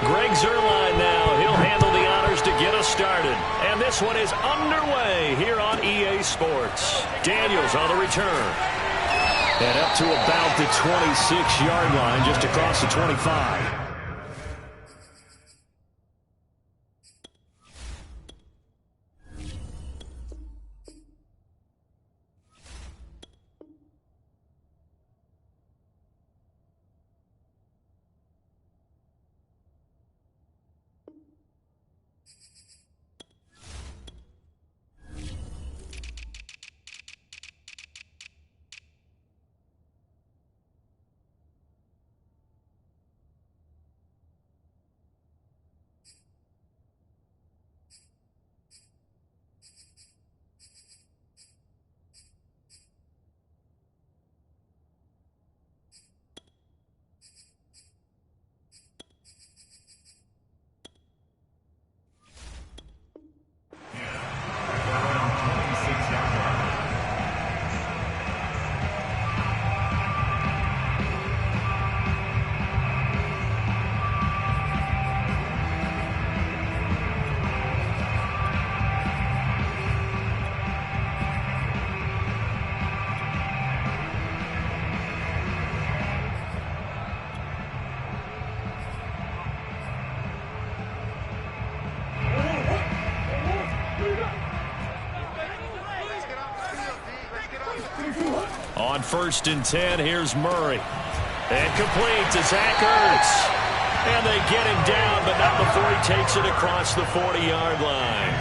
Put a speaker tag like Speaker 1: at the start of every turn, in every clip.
Speaker 1: Greg Zuerlein now. He'll handle the honors to get us started. And this one is underway here on EA Sports. Daniels on the return. And up to about the 26-yard line, just across the 25. On 1st and 10, here's Murray. And complete to Zach Ertz. And they get him down, but not before he takes it across the 40-yard line.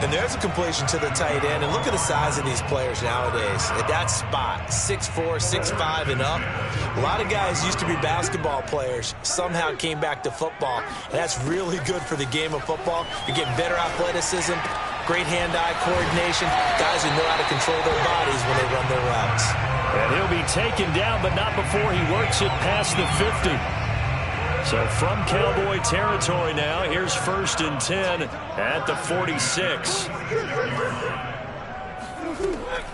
Speaker 2: And there's a completion to the tight end. And look at the size of these players nowadays. At that spot, 6'4", 6'5", and up. A lot of guys used to be basketball players, somehow came back to football. And that's really good for the game of football. You're getting better athleticism, great hand-eye coordination, guys who know how to control their bodies when they run their routes.
Speaker 1: And he'll be taken down, but not before he works it past the 50. So from Cowboy territory now, here's 1st and 10 at the 46.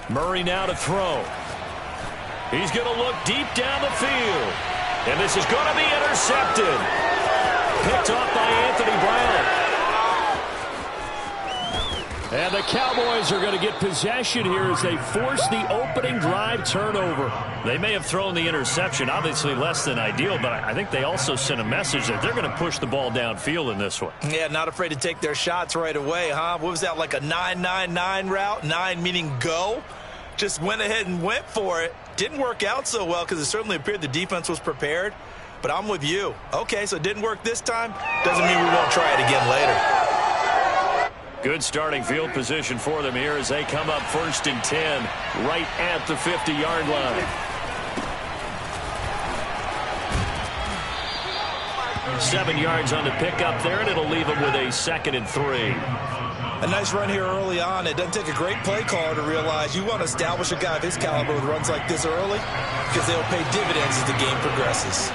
Speaker 1: Murray now to throw. He's going to look deep down the field. And this is going to be intercepted. Picked off by Anthony Brown. And the Cowboys are going to get possession here as they force the opening drive turnover. They may have thrown the interception, obviously less than ideal, but I think they also sent a message that they're going to push the ball downfield in this one.
Speaker 2: Yeah, not afraid to take their shots right away, huh? What was that, like a 9-9-9 route? 9 meaning go? Just went ahead and went for it. Didn't work out so well because it certainly appeared the defense was prepared. But I'm with you. Okay, so it didn't work this time. Doesn't mean we won't try it again later.
Speaker 1: Good starting field position for them here as they come up 1st and 10 right at the 50-yard line. 7 yards on the pickup there, and it'll leave them with a 2nd and 3.
Speaker 2: A nice run here early on. It doesn't take a great play caller to realize you want to establish a guy of his caliber with runs like this early because they'll pay dividends as the game progresses.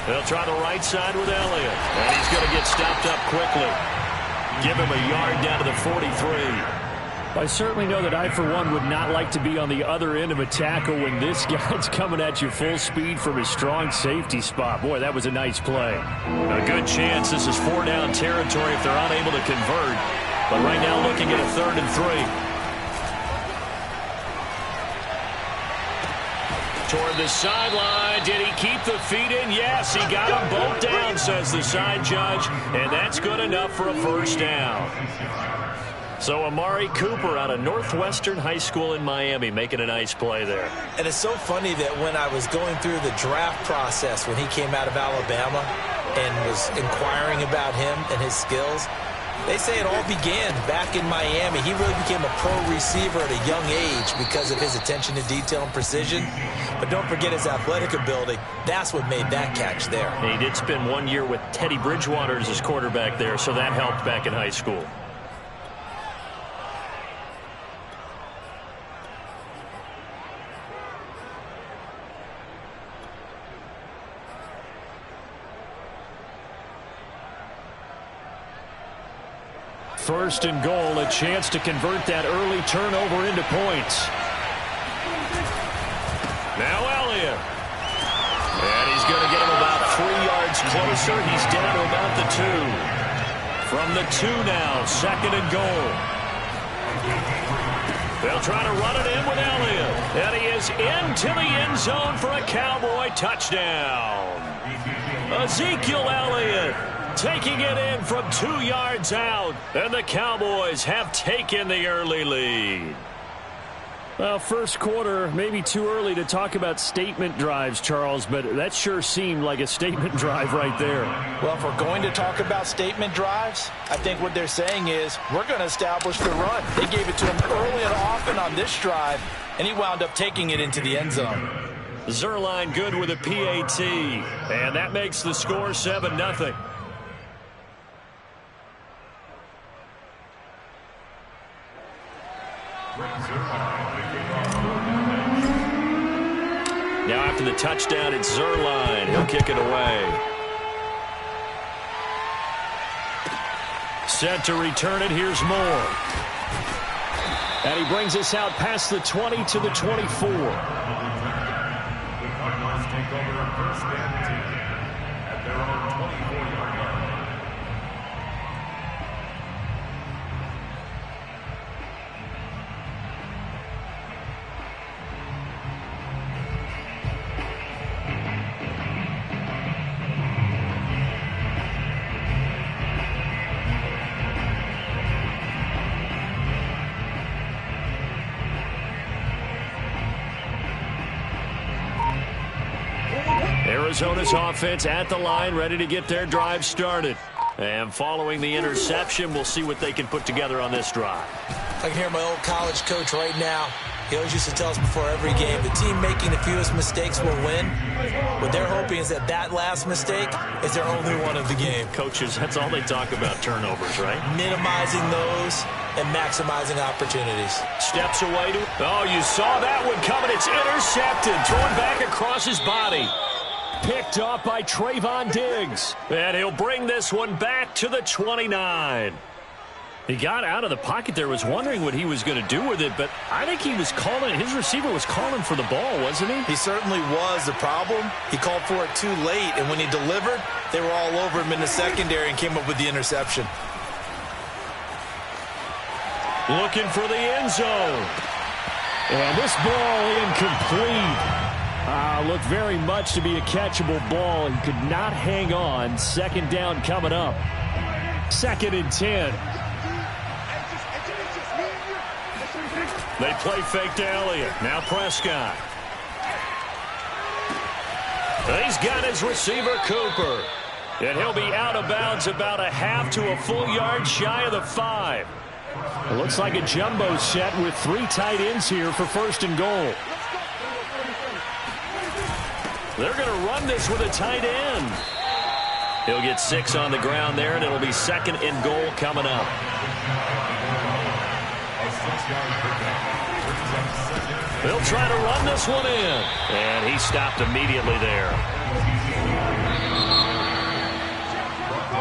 Speaker 1: They'll try the right side with Elliott, and he's going to get stopped up quickly. Give him a yard down to the 43.
Speaker 3: I certainly know that I, for one, would not like to be on the other end of a tackle when this guy's coming at you full speed from his strong safety spot. Boy, that was a nice play.
Speaker 1: A good chance this is 4-down territory if they're unable to convert. But right now looking at a 3rd and 3. Toward the sideline. Did he keep the feet in? Yes, he got them both down, says the side judge. And that's good enough for a 1st down. So Amari Cooper out of Northwestern High School in Miami making a nice play there.
Speaker 2: And it's so funny that when I was going through the draft process when he came out of Alabama and was inquiring about him and his skills, they say it all began back in Miami. He really became a pro receiver at a young age because of his attention to detail and precision. But don't forget his athletic ability. That's what made that catch there.
Speaker 1: He did spend 1 year with Teddy Bridgewater as his quarterback there, so that helped back in high school.
Speaker 3: First and goal, a chance to convert that early turnover into points.
Speaker 1: Now Elliott. And he's going to get him about gets closer. He's down to about the 2. From the 2 now, 2nd and goal. They'll try to run it in with Elliott. And he is into the end zone for a Cowboy touchdown. Ezekiel Elliott taking it in from 2 yards out. And the Cowboys have taken the early lead.
Speaker 3: Well, first quarter, maybe too early to talk about statement drives, Charles, but that sure seemed like a statement drive right there.
Speaker 4: Well, if we're going to talk about statement drives, I think what they're saying is we're going to establish the run. They gave it to him early and often on this drive, and he wound up taking it into the end zone.
Speaker 1: Zuerlein good with a PAT, and that makes the score 7-0. Now after the touchdown, it's Zuerlein. He'll kick it away. Set to return it. Here's Moore. And he brings us out past the 20 to the 24.
Speaker 5: The Cardinals take over first and 10 at their own 24-yard line.
Speaker 1: Arizona's offense at the line, ready to get their drive started. And following the interception, we'll see what they can put together on this drive.
Speaker 2: I can hear my old college coach right now. He always used to tell us before every game, the team making the fewest mistakes will win. What they're hoping is that last mistake is their only one of the game.
Speaker 1: Coaches, that's all they talk about, turnovers, right?
Speaker 2: Minimizing those and maximizing opportunities.
Speaker 1: Steps away to... Oh, you saw that one coming. It's intercepted. Thrown back across his body. Picked off by Trayvon Diggs. And he'll bring this one back to the 29. He got out of the pocket there, was wondering what he was going to do with it, but I think he was calling, his receiver was calling for the ball, wasn't he?
Speaker 2: He certainly was. The problem, he called for it too late, and when he delivered, they were all over him in the secondary and came up with the interception.
Speaker 1: Looking for the end zone.
Speaker 3: And this ball incomplete. Looked very much to be a catchable ball. He could not hang on. 2nd down coming up. 2nd and 10.
Speaker 1: They play fake to Elliott. Now Prescott. He's got his receiver, Cooper. And he'll be out of bounds about a half to a full yard shy of the 5.
Speaker 3: It looks like a jumbo set with 3 tight ends here for 1st and goal.
Speaker 1: They're going to run this with a tight end. He'll get 6 on the ground there, and it'll be 2nd and goal coming up. They'll try to run this one in. And he stopped immediately there.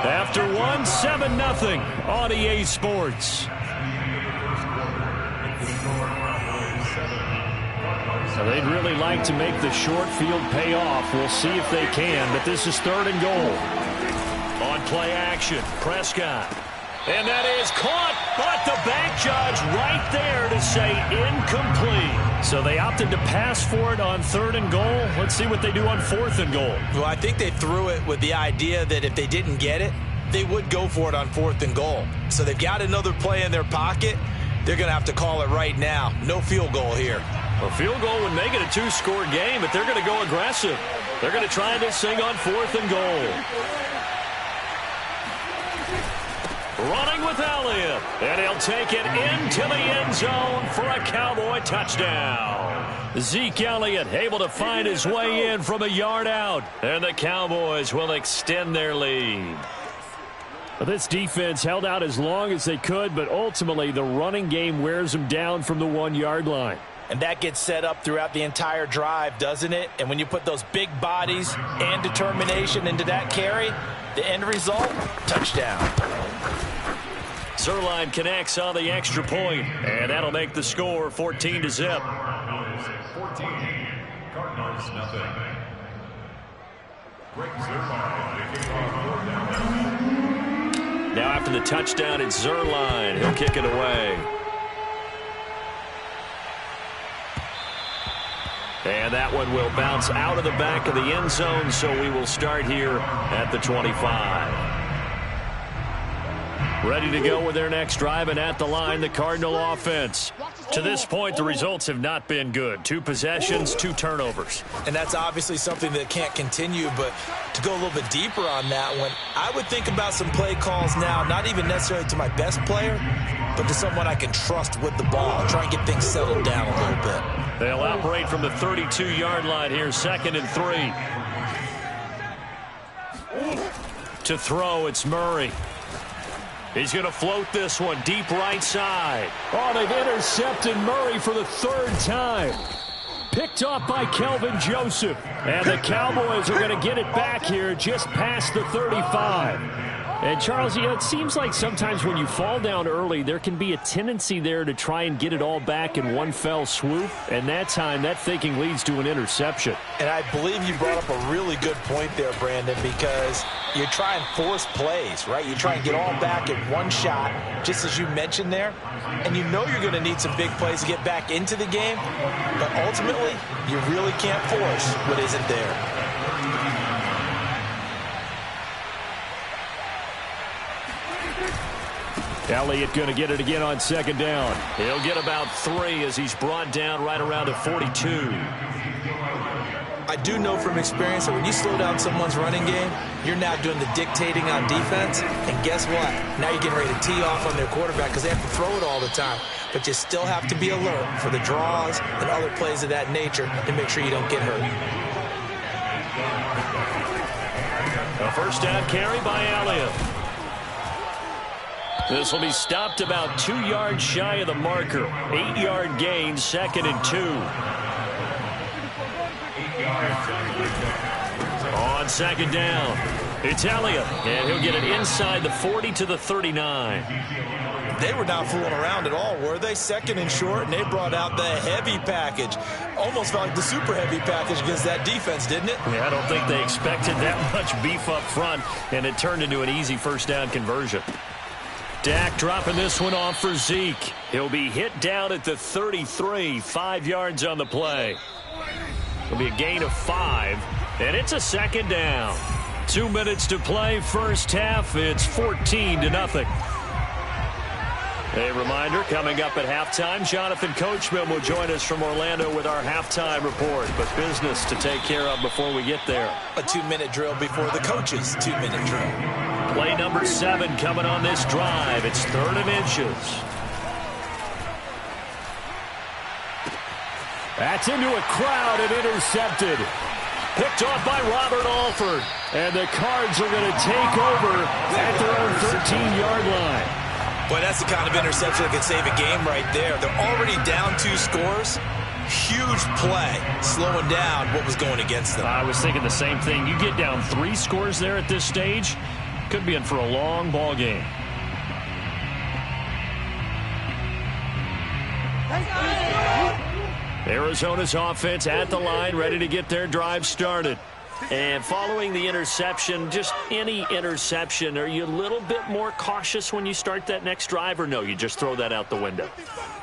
Speaker 1: After 7-0 on EA Sports.
Speaker 3: So they'd really like to make the short field pay off. We'll see if they can, but this is 3rd and goal.
Speaker 1: On play action, Prescott. And that is caught, but the back judge right there to say incomplete.
Speaker 3: So they opted to pass for it on 3rd and goal. Let's see what they do on 4th and goal.
Speaker 2: Well, I think they threw it with the idea that if they didn't get it, they would go for it on 4th and goal. So they've got another play in their pocket. They're going to have to call it right now. No field goal here.
Speaker 1: A field goal would make it a 2-score game, but they're going to go aggressive. They're going to try this thing on 4th and goal. Running with Elliott, and he'll take it into the end zone for a Cowboy touchdown. Zeke Elliott able to find his way in from a yard out, and the Cowboys will extend their lead.
Speaker 3: Well, this defense held out as long as they could, but ultimately the running game wears them down from the 1-yard line.
Speaker 4: And that gets set up throughout the entire drive, doesn't it? And when you put those big bodies and determination into that carry, the end result, touchdown.
Speaker 1: Zuerlein connects on the extra point, and that'll make the score 14-0.
Speaker 5: Cardinals 14, Cardinals nothing.
Speaker 1: Now after the touchdown, it's Zerline. He'll kick it away. And that one will bounce out of the back of the end zone, so we will start here at the 25. Ready to go with their next drive, and at the line, the Cardinal offense. To this point, the results have not been good. 2 possessions, 2 turnovers.
Speaker 2: And that's obviously something that can't continue, but to go a little bit deeper on that one, I would think about some play calls now, not even necessarily to my best player, but to someone I can trust with the ball. Try and get things settled down a little bit.
Speaker 1: They'll operate from the 32-yard line here, 2nd and 3. To throw, it's Murray. He's going to float this one deep right side.
Speaker 3: Oh, they've intercepted Murray for the 3rd time. Picked off by Kelvin Joseph. And the Cowboys are going to get it back here just past the 35. And, Charles, you know, it seems like sometimes when you fall down early, there can be a tendency there to try and get it all back in one fell swoop. And that time, that thinking leads to an interception.
Speaker 4: And I believe you brought up a really good point there, Brandon, because you try and force plays, right? You try and get all back in one shot, just as you mentioned there. And you know you're going to need some big plays to get back into the game. But ultimately, you really can't force what isn't there.
Speaker 3: Elliott going to get it again on 2nd down.
Speaker 1: He'll get about 3 as he's brought down right around the 42.
Speaker 2: I do know from experience that when you slow down someone's running game, you're now doing the dictating on defense. And guess what? Now you're getting ready to tee off on their quarterback because they have to throw it all the time. But you still have to be alert for the draws and other plays of that nature to make sure you don't get hurt.
Speaker 1: A 1st down carry by Elliott. This will be stopped about 2 yards shy of the marker. 8-yard gain, 2nd and 2. On 2nd down, it's Elliott, and he'll get it inside the 40 to the 39.
Speaker 2: They were not fooling around at all, were they? 2nd and short, and they brought out the heavy package. Almost felt like the super heavy package against that defense, didn't it?
Speaker 1: Yeah, I don't think they expected that much beef up front, and it turned into an easy 1st down conversion. Dak dropping this one off for Zeke. He'll be hit down at the 33, 5 yards on the play. It'll be a gain of 5, and it's a 2nd down. 2 minutes to play, 1st half. It's 14-0. A reminder, coming up at halftime, Jonathan Coachman will join us from Orlando with our halftime report. But business to take care of before we get there.
Speaker 2: A 2-minute drill before the coach's 2-minute drill.
Speaker 1: Play number 7 coming on this drive. It's 3rd and inches.
Speaker 3: That's into a crowd and intercepted. Picked off by Robert Alford. And the Cards are going to take over at their own 13-yard line.
Speaker 2: Boy, that's the kind of interception that can save a game right there. They're already down 2 scores. Huge play, slowing down what was going against them.
Speaker 3: I was thinking the same thing. You get down 3 scores there at this stage, could be in for a long ball game.
Speaker 1: Arizona's offense at the line, ready to get their drive started. And following the interception, just any interception, are you a little bit more cautious when you start that next drive, or no, you just throw that out the window?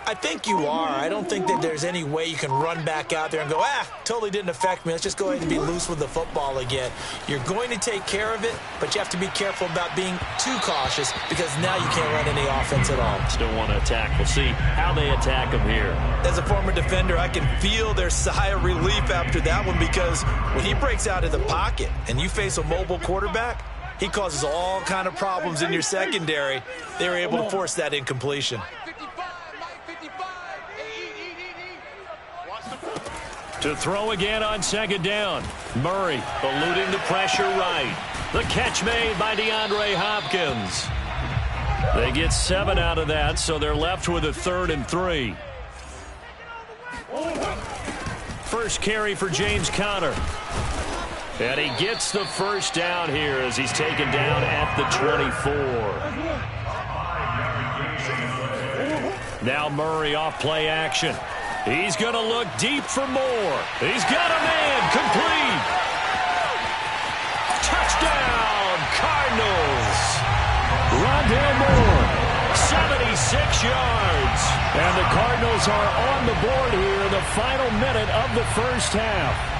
Speaker 2: I think you are. I don't think that there's any way you can run back out there and go, totally didn't affect me. Let's just go ahead and be loose with the football again. You're going to take care of it, but you have to be careful about being too cautious because now you can't run any offense at all.
Speaker 1: Still want to attack. We'll see how they attack them here.
Speaker 2: As a former defender, I can feel their sigh of relief after that one because when he breaks out of the pocket and you face a mobile quarterback, he causes all kind of problems in your secondary. They were able to force that incompletion.
Speaker 1: To throw again on 2nd down. Murray eluding the pressure right. The catch made by DeAndre Hopkins. They get 7 out of that, so they're left with a 3rd and 3. First carry for James Conner. And he gets the 1st down here as he's taken down at the 24. Now Murray off play action. He's going to look deep for more. He's got a man complete.
Speaker 3: Rondale Moore.
Speaker 1: 76 yards.
Speaker 3: And the Cardinals are on the board here in the final minute of the first half.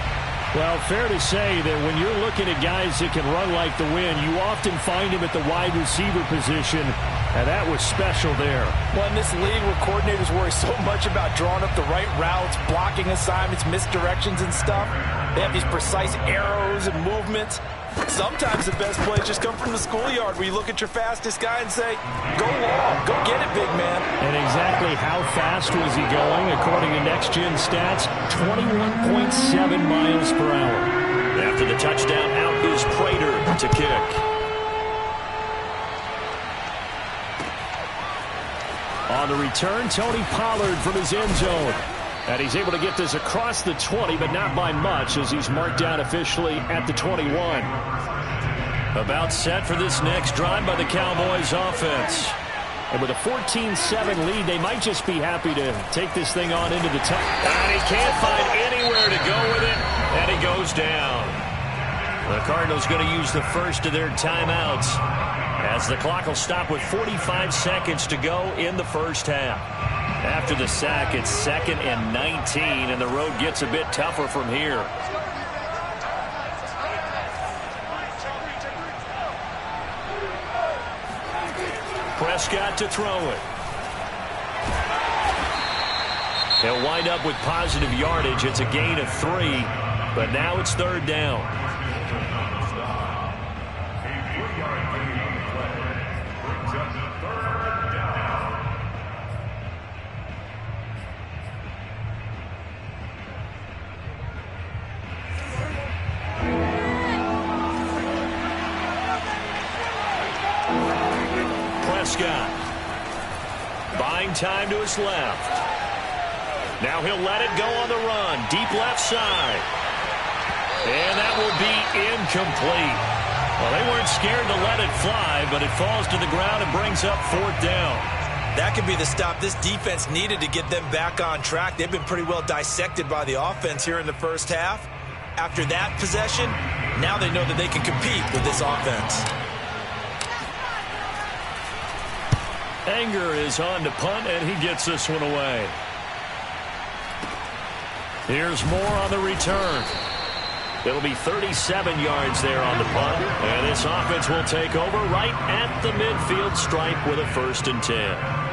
Speaker 3: Well, fair to say that when you're looking at guys that can run like the wind, you often find him at the wide receiver position, and that was special there.
Speaker 4: Well, in this league where coordinators worry so much about drawing up the right routes, blocking assignments, misdirections and stuff, they have these precise arrows and movements. Sometimes the best plays just come from the schoolyard where you look at your fastest guy and say, go long, go get it, big man.
Speaker 3: And exactly how fast was he going? According to Next Gen Stats, 21.7 miles per hour.
Speaker 1: After the touchdown, out is Prater to kick.
Speaker 3: On the return, Tony Pollard from his end zone. And he's able to get this across the 20, but not by much, as he's marked down officially at the 21.
Speaker 1: About set for this next drive by the Cowboys offense.
Speaker 3: And with a 14-7 lead, they might just be happy to take this thing on into the top.
Speaker 1: And he can't find anywhere to go with it, and he goes down. The Cardinals going to use the first of their timeouts, as the clock will stop with 45 seconds to go in the first half. After the sack, it's 2nd and 19, and the road gets a bit tougher from here. Prescott to throw it. He'll wind up with positive yardage. It's a gain of 3, but now it's 3rd down. Prescott buying time to his left. Now he'll let it go on the run. Deep left side. And that will be incomplete. Well, they weren't scared to let it fly, but it falls to the ground and brings up 4th down.
Speaker 2: That could be the stop this defense needed to get them back on track. They've been pretty well dissected by the offense here in the first half. After that possession, now they know that they can compete with this offense.
Speaker 3: Anger is on to punt, and he gets this one away.
Speaker 1: Here's Moore on the return. It'll be 37 yards there on the punt, and this offense will take over right at the midfield stripe with a 1st and 10.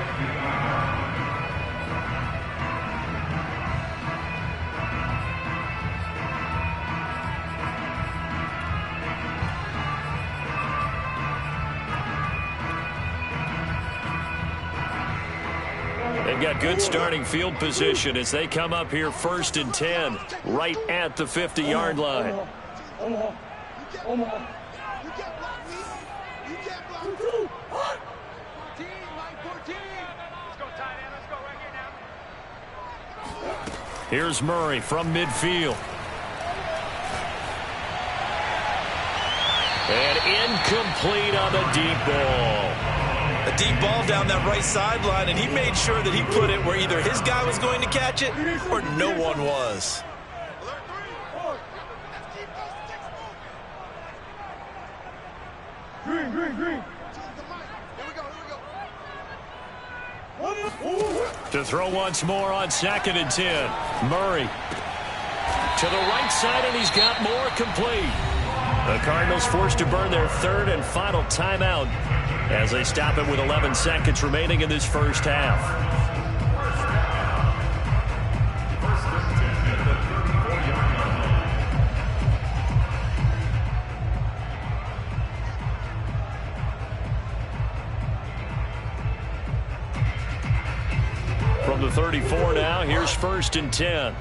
Speaker 1: They've got good starting field position as they come up here 1st and 10, right at the 50-yard line. Here's Murray from midfield. And incomplete on the deep ball.
Speaker 2: A deep ball down that right sideline, and he made sure that he put it where either his guy was going to catch it or no one was.
Speaker 5: Green.
Speaker 1: To throw once more on 2nd and 10. Murray to the right side, and he's got Moore complete. The Cardinals forced to burn their 3rd and final timeout as they stop it with 11 seconds remaining in this first half. From the 34 now, here's 1st and 10.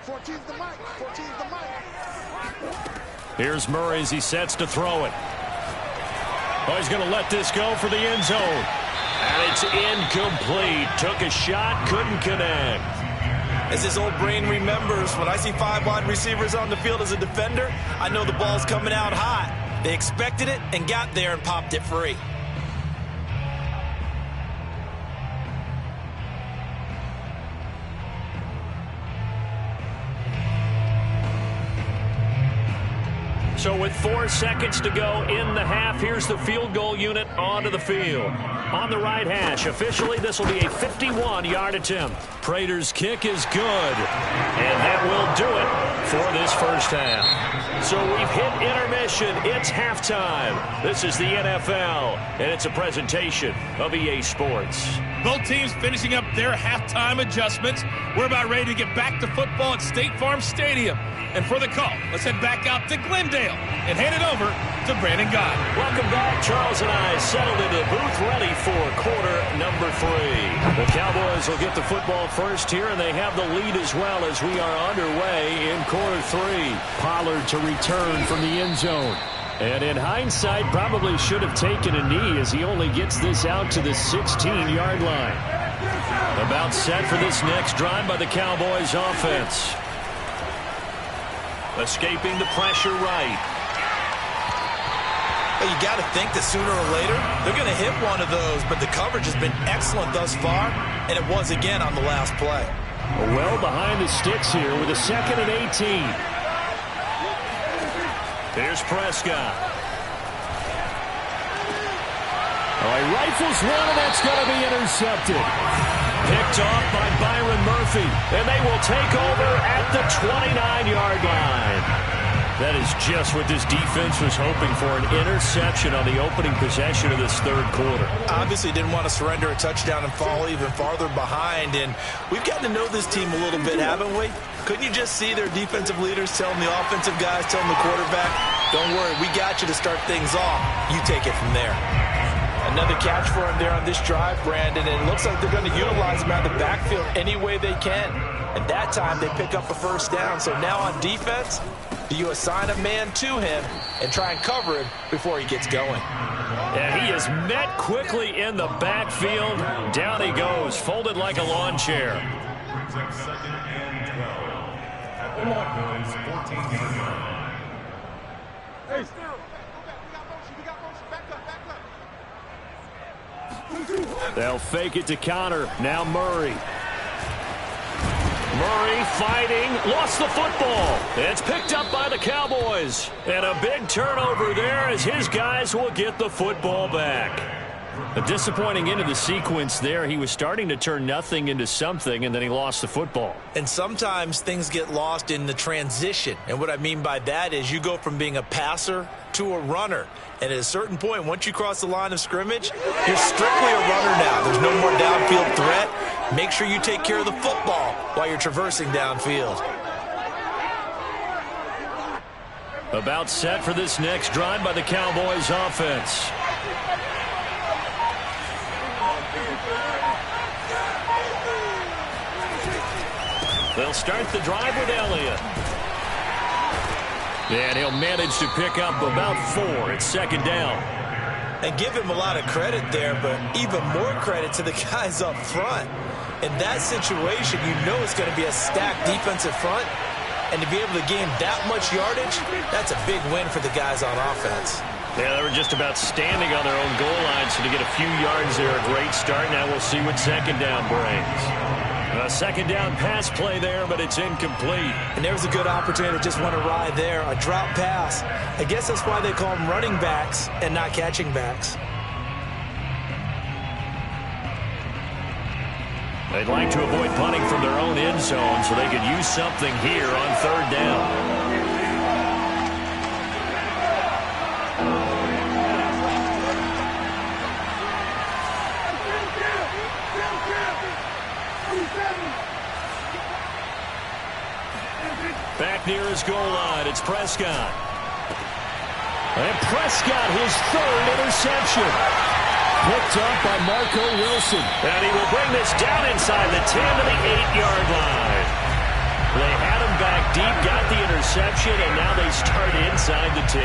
Speaker 5: 14's the mic.
Speaker 1: Here's Murray as he sets to throw it. Oh, he's going to let this go for the end zone. And it's incomplete. Took a shot, couldn't connect.
Speaker 2: As his old brain remembers, when I see 5 wide receivers on the field as a defender, I know the ball's coming out hot. They expected it and got there and popped it free.
Speaker 1: So with 4 seconds to go in the half, here's the field goal unit onto the field. On the right hash, officially this will be a 51-yard attempt. Prater's kick is good, and that will do it for this first half. So we've hit intermission. It's halftime. This is the NFL, and it's a presentation of EA Sports.
Speaker 6: Both teams finishing up their halftime adjustments. We're about ready to get back to football at State Farm Stadium. And for the call, let's head back out to Glendale and hand it over to Brandon Gott.
Speaker 1: Welcome back. Charles and I settled into the booth ready for quarter number 3. The Cowboys will get the football first here, and they have the lead as well as we are underway in quarter 3. Pollard to return from the end zone. And in hindsight, probably should have taken a knee as he only gets this out to the 16-yard line. About set for this next drive by the Cowboys offense. Escaping the pressure right.
Speaker 2: Well, you got to think that sooner or later they're going to hit one of those, but the coverage has been excellent thus far, and it was again on the last play.
Speaker 3: Well behind the sticks here with a 2nd and 18.
Speaker 1: Here's Prescott.
Speaker 3: Oh, he rifles one, and that's going to be intercepted.
Speaker 1: Picked off by Byron Murphy, and they will take over at the 29-yard line. That is just what this defense was hoping for, an interception on the opening possession of this third quarter.
Speaker 2: Obviously didn't want to surrender a touchdown and fall even farther behind, and we've gotten to know this team a little bit, haven't we? Couldn't you just see their defensive leaders telling the offensive guys, telling the quarterback, don't worry, we got you to start things off. You take it from there. Another catch for him there on this drive, Brandon, and it looks like they're going to utilize him out of the backfield any way they can. And that time they pick up a first down. So now on defense, do you assign a man to him and try and cover him before he gets going?
Speaker 1: And he is met quickly in the backfield. Down he goes, folded like a lawn chair.
Speaker 5: Second and 12. At the Cowboys 14-yard line.
Speaker 7: Hey, still. We got motion. Back up.
Speaker 3: They'll fake it to counter. Now Murray.
Speaker 1: Murray fighting, lost the football. It's picked up by the Cowboys. And a big turnover there as his guys will get the football back. A disappointing end of the sequence there. He was starting to turn nothing into something, and then he lost the football.
Speaker 2: And sometimes things get lost in the transition. And what I mean by that is you go from being a passer to a runner. And at a certain point, once you cross the line of scrimmage, you're strictly a runner now. There's no more downfield threat. Make sure you take care of the football while you're traversing downfield.
Speaker 1: About set for this next drive by the Cowboys offense. They'll start the drive with Elliott. And he'll manage to pick up about 4. It's second down.
Speaker 2: And give him a lot of credit there, but even more credit to the guys up front. In that situation, you know it's going to be a stacked defensive front. And to be able to gain that much yardage, that's a big win for the guys on offense.
Speaker 1: Yeah, they were just about standing on their own goal line, so to get a few yards there, a great start. Now we'll see what second down brings. A second down pass play there, but it's incomplete.
Speaker 2: And there was a good opportunity to just want to ride there, a drop pass. I guess that's why they call them running backs and not catching backs.
Speaker 1: They'd like to avoid punting from their own end zone so they could use something here on third down. Back near his goal line, it's Prescott.
Speaker 3: And Prescott, his third interception. Picked up by Marco Wilson.
Speaker 1: And he will bring this down inside the 10 to the 8-yard line. They had him back deep, got the interception, and now they start inside the 10.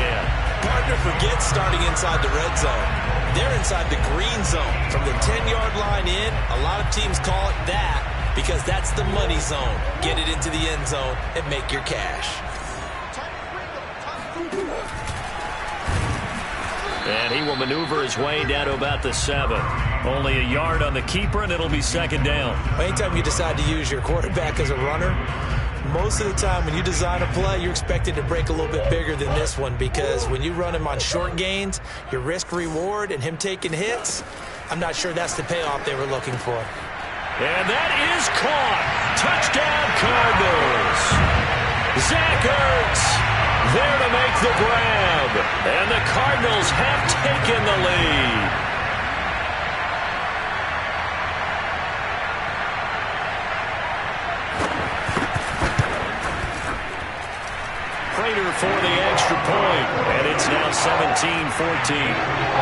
Speaker 2: Partner forgets starting inside the red zone. They're inside the green zone. From the 10-yard line in, a lot of teams call it that because that's the money zone. Get it into the end zone and make your cash.
Speaker 1: And he will maneuver his way down to about the 7. Only a yard on the keeper, and it'll be second down.
Speaker 2: Anytime you decide to use your quarterback as a runner, most of the time when you design a play, you're expected to break a little bit bigger than this one, because when you run him on short gains, your risk-reward and him taking hits, I'm not sure that's the payoff they were looking for.
Speaker 1: And that is caught. Touchdown, Cardinals. Zach Ertz there to make the grab. And the Cardinals have taken the lead. Prater for the extra point, and it's now 17-14.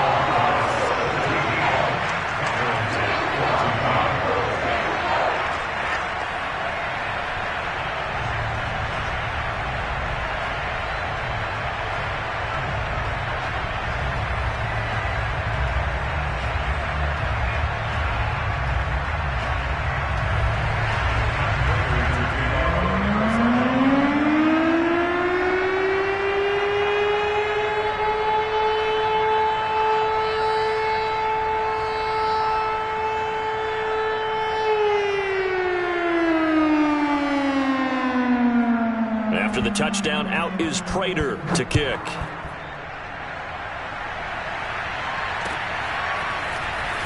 Speaker 1: After the touchdown, out is Prater to kick.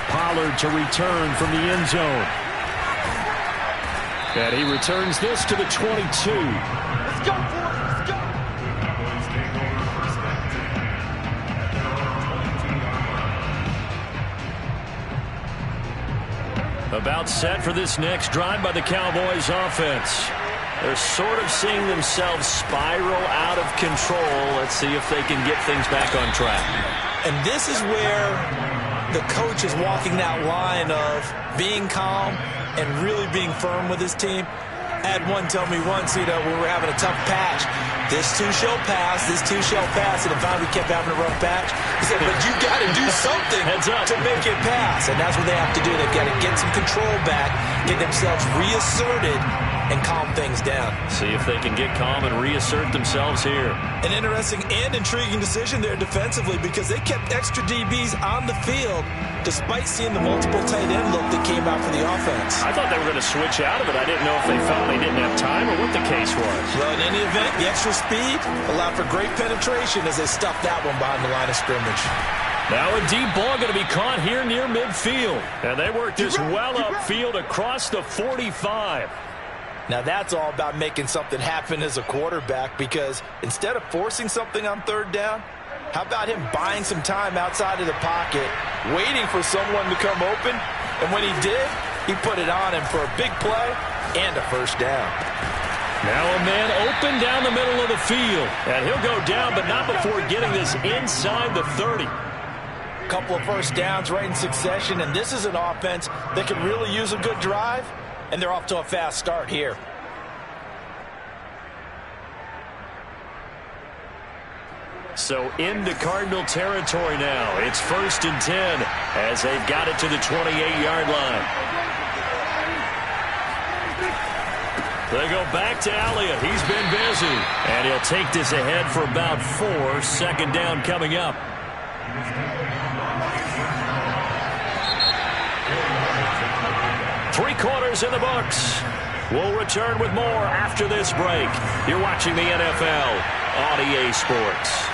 Speaker 3: Pollard to return from the end zone. And he returns this to the 22.
Speaker 7: Let's go, boys. Let's go.
Speaker 1: About set for this next drive by the Cowboys offense. They're sort of seeing themselves spiral out of control. Let's see if they can get things back on track.
Speaker 2: And this is where the coach is walking that line of being calm and really being firm with his team. I had one tell me once, when we were having a tough patch, this too shall pass, this too shall pass, and finally we kept having a rough patch. He said, but you got to do something to make it pass, and that's what they have to do. They've got to get some control back, get themselves reasserted, and calm things down.
Speaker 1: See if they can get calm and reassert themselves here.
Speaker 2: An interesting and intriguing decision there defensively, because they kept extra DBs on the field despite seeing the multiple tight end look that came out for the offense.
Speaker 1: I thought they were going to switch out of it. I didn't know if they felt they didn't have time or what the case was.
Speaker 2: Well, in any event, the extra speed allowed for great penetration as they stuffed that one behind the line of scrimmage.
Speaker 1: Now a deep ball going to be caught here near midfield. And they worked this well upfield across the 45.
Speaker 2: Now that's all about making something happen as a quarterback, because instead of forcing something on third down, how about him buying some time outside of the pocket, waiting for someone to come open, and when he did, he put it on him for a big play and a first down.
Speaker 1: Now a man open down the middle of the field, and he'll go down, but not before getting this inside the 30.
Speaker 2: Couple of first downs right in succession, and this is an offense that can really use a good drive, and they're off to a fast start here.
Speaker 1: So into Cardinal territory now. It's 1st and 10 as they've got it to the 28-yard line. They go back to Elliott. He's been busy. And he'll take this ahead for about 4. Second down coming up. Three quarters in the books. We'll return with more after this break. You're watching the NFL on EA Sports.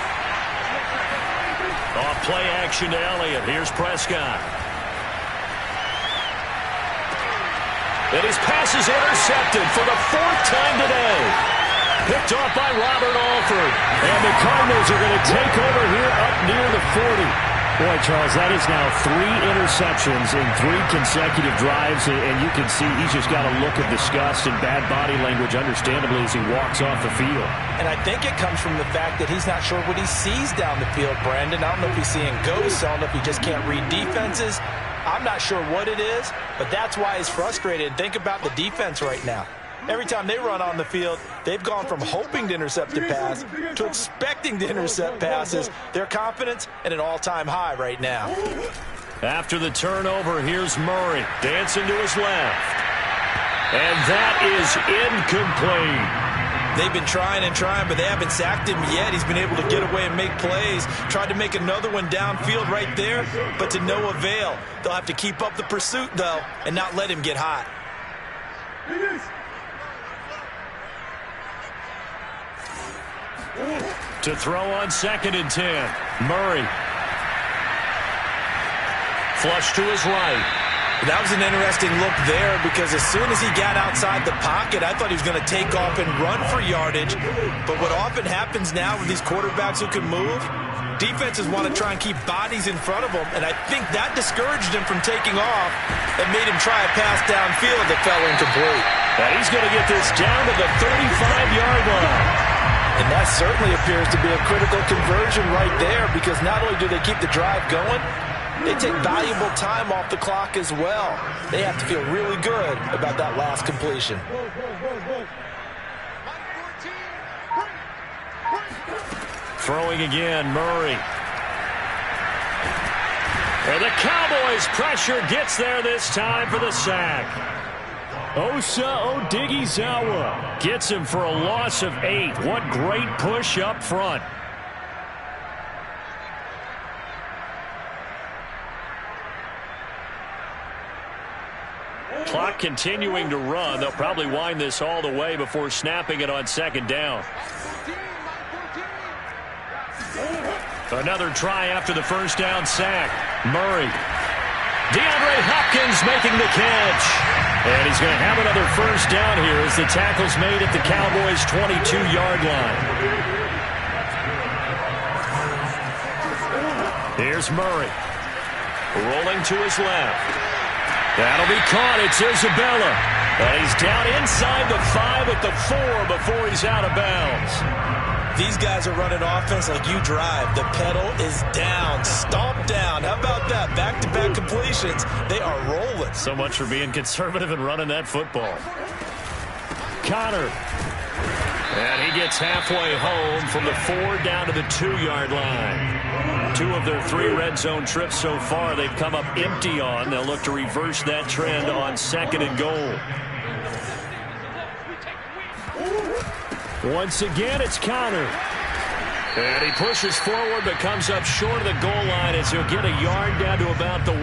Speaker 1: Off play action to Elliott. Here's Prescott. And his pass is intercepted for the 4th time today. Picked off by Robert Alford. And the Cardinals are going to take over here up near the 40.
Speaker 3: Boy, Charles, that is now 3 interceptions in 3 consecutive drives, and you can see he's just got a look of disgust and bad body language, understandably, as he walks off the field.
Speaker 2: And I think it comes from the fact that he's not sure what he sees down the field, Brandon. I don't know if he's seeing ghosts. I don't know if he just can't read defenses. I'm not sure what it is, but that's why he's frustrated. Think about the defense right now. Every time they run on the field, they've gone from hoping to intercept a pass to expecting to intercept passes. Their confidence at an all-time high right now.
Speaker 1: After the turnover, here's Murray dancing to his left. And that is incomplete.
Speaker 2: They've been trying and trying, but they haven't sacked him yet. He's been able to get away and make plays. Tried to make another one downfield right there, but to no avail. They'll have to keep up the pursuit, though, and not let him get hot.
Speaker 3: To throw on 2nd and 10. Murray. Flush to his right.
Speaker 2: That was an interesting look there because as soon as he got outside the pocket, I thought he was going to take off and run for yardage. But what often happens now with these quarterbacks who can move, defenses want to try and keep bodies in front of them, and I think that discouraged him from taking off and made him try a pass downfield that fell incomplete.
Speaker 3: And he's going to get this down to the 35-yard line.
Speaker 2: And that certainly appears to be a critical conversion right there because not only do they keep the drive going, they take valuable time off the clock as well. They have to feel really good about that last completion.
Speaker 3: Throwing again, Murray. And the Cowboys' pressure gets there this time for the sack. Osa Odighizuwa gets him for a loss of 8. What great push up front. Clock continuing to run. They'll probably wind this all the way before snapping it on 2nd down. Another try after the first down sack. Murray. DeAndre Hopkins making the catch. And he's going to have another first down here as the tackle's made at the Cowboys' 22-yard line. Here's Murray. Rolling to his left. That'll be caught. It's Isabella. And he's down inside the 5 at the 4 before he's out of bounds.
Speaker 2: These guys are running offense like you drive. The pedal is down, stomped down. How about that? Back-to-back completions. They are rolling.
Speaker 3: So much for being conservative and running that football. Connor. And he gets halfway home from the 4 down to the 2-yard line. 2 of their 3 red zone trips so far they've come up empty on. They'll look to reverse that trend on 2nd and goal. Once again, it's Connor. And he pushes forward but comes up short of the goal line as he'll get a yard down to about the 1.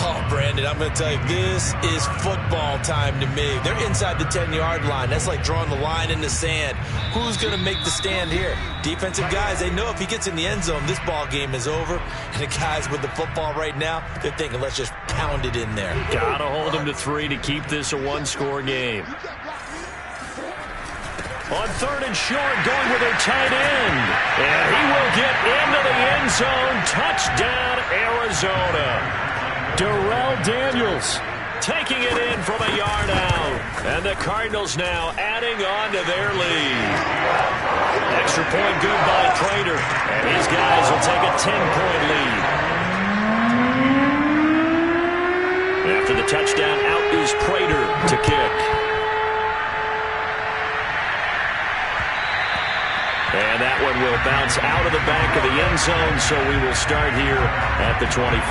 Speaker 2: Oh, Brandon, I'm going to tell you, this is football time to me. They're inside the 10-yard line. That's like drawing the line in the sand. Who's going to make the stand here? Defensive guys, they know if he gets in the end zone, this ball game is over. And the guys with the football right now, they're thinking, let's just pound it in there.
Speaker 3: Got to hold him to 3 to keep this a 1-score game. On 3rd and short, going with their tight end. And he will get into the end zone. Touchdown, Arizona. Darrell Daniels taking it in from a yard out. And the Cardinals now adding on to their lead. Extra point good by Prater. And his guys will take a 10-point lead. After the touchdown, out is Prater to kick. And that one will bounce out of the back of the end zone, so we will start here at the 25.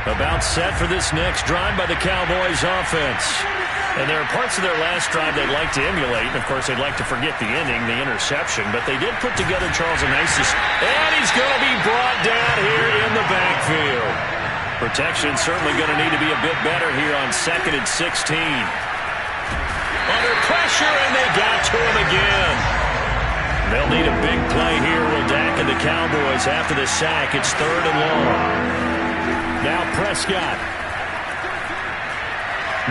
Speaker 3: About set for this next drive by the Cowboys offense. And there are parts of their last drive they'd like to emulate. And, of course, they'd like to forget the ending, the interception. But they did put together Charles Anasis. And he's going to be brought down here in the backfield. Protection certainly going to need to be a bit better here on 2nd and 16. Under pressure, and they got to him again. They'll need a big play here. Will Dak and the Cowboys after the sack. It's 3rd and long. Now Prescott.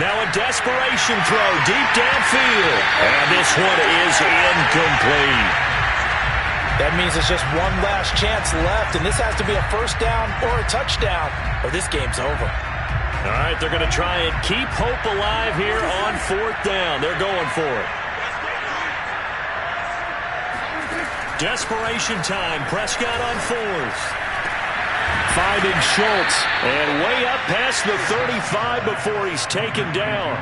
Speaker 3: Now a desperation throw deep downfield. And this one is incomplete.
Speaker 2: That means there's just one last chance left, and this has to be a first down or a touchdown, or this game's over.
Speaker 3: All right, they're going to try and keep hope alive here on 4th down. They're going for it. Desperation time. Prescott on 4th. Finding Schultz. And way up past the 35 before he's taken down.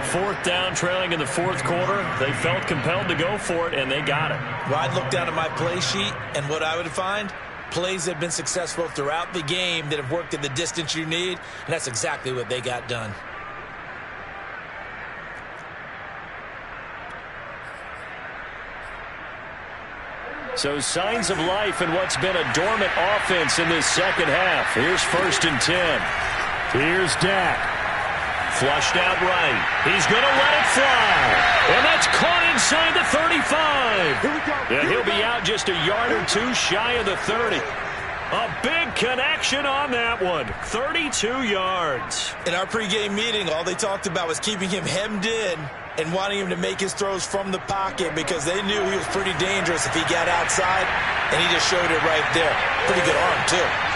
Speaker 3: 4th down, trailing in the 4th quarter. They felt compelled to go for it, and they got it.
Speaker 2: Well, I'd look down at my play sheet, and what I would find, plays that have been successful throughout the game that have worked at the distance you need, and that's exactly what they got done.
Speaker 1: So signs of life in what's been a dormant offense in this second half. Here's 1st and 10.
Speaker 3: Here's Dak.
Speaker 1: Flushed out right. He's going to let it fly. And that's caught inside the 35. And he'll be out just a yard or two shy of the 30. A big connection on that one. 32 yards.
Speaker 2: In our pregame meeting, all they talked about was keeping him hemmed in and wanting him to make his throws from the pocket because they knew he was pretty dangerous if he got outside, and he just showed it right there. Pretty good arm, too.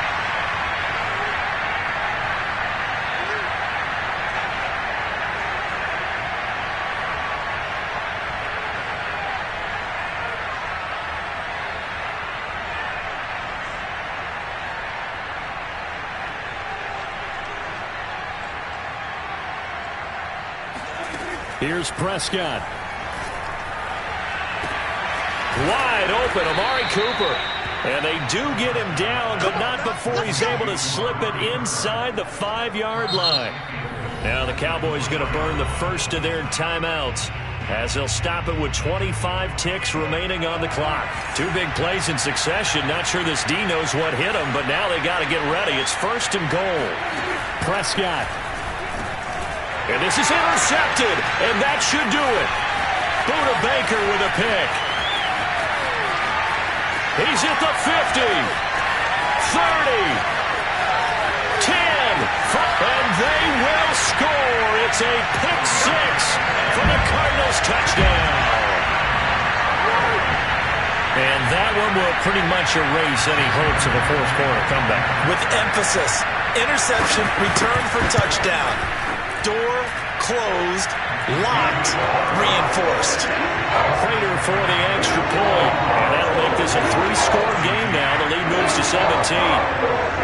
Speaker 3: Here's Prescott.
Speaker 1: Wide open, Amari Cooper. And they do get him down, but not before he's able to slip it inside the 5-yard line. Now the Cowboys going to burn the first of their timeouts as they'll stop it with 25 ticks remaining on the clock. 2 big plays in succession. Not sure this D knows what hit him, but now they got to get ready. It's 1st and goal.
Speaker 3: Prescott.
Speaker 1: And this is intercepted, and that should do it. Buda Baker with a pick. He's at the 50, 30, 10, and they will score. It's a pick 6 for the Cardinals touchdown. And that one will pretty much erase any hopes of a fourth-quarter comeback.
Speaker 2: With emphasis, interception, return for touchdown. Door closed, locked, reinforced.
Speaker 1: Prater for the extra point. And that'll make this a 3-score game now. The lead moves to 17.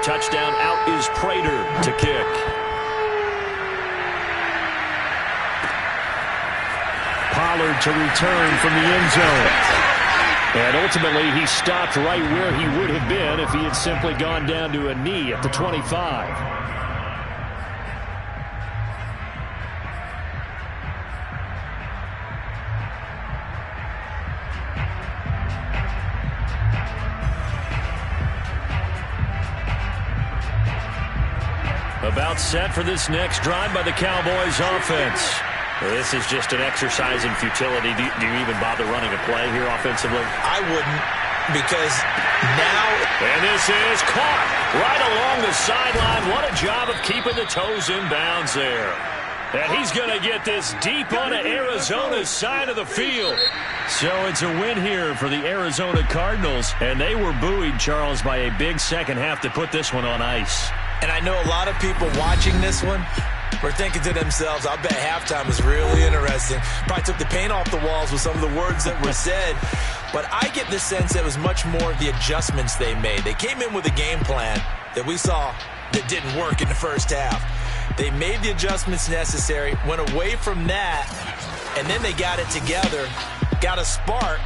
Speaker 1: Touchdown, out is Prater to kick.
Speaker 3: Pollard to return from the end zone. And ultimately, he stopped right where he would have been if he had simply gone down to a knee at the 25.
Speaker 1: About set for this next drive by the Cowboys offense. This is just an exercise in futility. Do you even bother running a play here offensively?
Speaker 2: I wouldn't, because now...
Speaker 1: And this is caught right along the sideline. What a job of keeping the toes in bounds there. And he's going to get this deep onto Arizona's side of the field. So it's a win here for the Arizona Cardinals. And they were buoyed, Charles, by a big second half to put this one on ice.
Speaker 2: And I know a lot of people watching this one were thinking to themselves, I bet halftime was really interesting. Probably took the paint off the walls with some of the words that were said. But I get the sense that it was much more of the adjustments they made. They came in with a game plan that we saw that didn't work in the first half. They made the adjustments necessary, went away from that, and then they got it together, got a spark,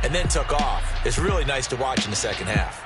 Speaker 2: and then took off. It's really nice to watch in the second half.